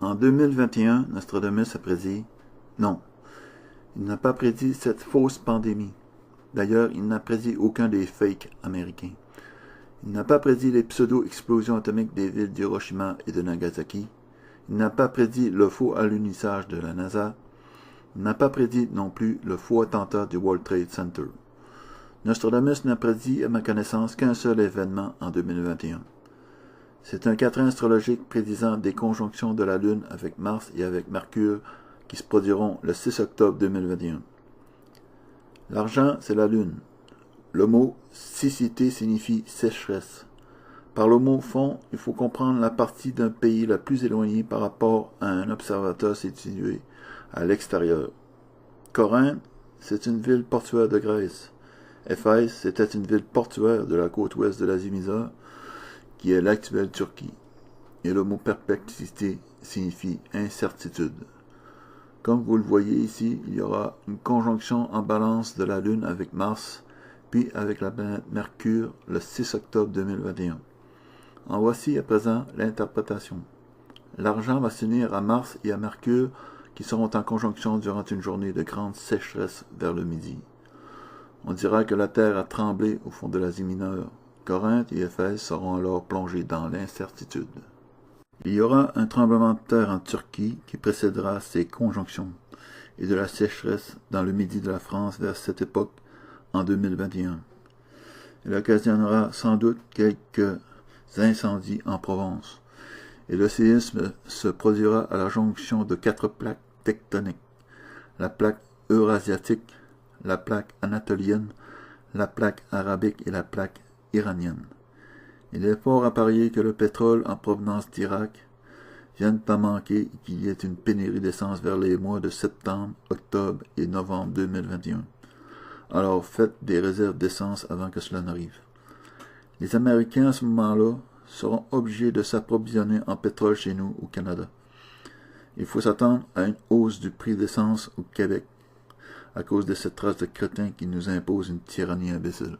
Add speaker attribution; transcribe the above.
Speaker 1: En 2021, Nostradamus a prédit « Non, il n'a pas prédit cette fausse pandémie. D'ailleurs, il n'a prédit aucun des fakes américains. Il n'a pas prédit les pseudo-explosions atomiques des villes d'Hiroshima et de Nagasaki. Il n'a pas prédit le faux alunissage de la NASA. Il n'a pas prédit non plus le faux attentat du World Trade Center. Nostradamus n'a prédit, à ma connaissance, qu'un seul événement en 2021. C'est un quatrain astrologique prédisant des conjonctions de la Lune avec Mars et avec Mercure qui se produiront le 6 octobre 2021. L'argent, c'est la Lune. Le mot siccité signifie sécheresse. Par le mot fond, il faut comprendre la partie d'un pays la plus éloignée par rapport à un observateur situé à l'extérieur. Corinthe, c'est une ville portuaire de Grèce. Éphèse, c'était une ville portuaire de la côte ouest de l'Asie Mineure, qui est l'actuelle Turquie. Et le mot perplexité signifie incertitude. Comme vous le voyez ici, il y aura une conjonction en balance de la Lune avec Mars, puis avec la planète Mercure le 6 octobre 2021. En voici à présent l'interprétation. L'argent va s'unir à Mars et à Mercure qui seront en conjonction durant une journée de grande sécheresse vers le midi. On dira que la terre a tremblé au fond de l'Asie mineure. Corinthe et Éphèse seront alors plongés dans l'incertitude. Il y aura un tremblement de terre en Turquie qui précédera ces conjonctions et de la sécheresse dans le midi de la France vers cette époque en 2021. Il occasionnera sans doute quelques incendies en Provence. Et le séisme se produira à la jonction de 4 plaques tectoniques. La plaque eurasiatique, la plaque anatolienne, la plaque arabique et la plaque iranienne. Il est fort à parier que le pétrole en provenance d'Irak vienne à manquer et qu'il y ait une pénurie d'essence vers les mois de septembre, octobre et novembre 2021. Alors faites des réserves d'essence avant que cela n'arrive. Les Américains à ce moment-là seront obligés de s'approvisionner en pétrole chez nous au Canada. Il faut s'attendre à une hausse du prix d'essence au Québec à cause de cette race de crétins qui nous impose une tyrannie imbécile.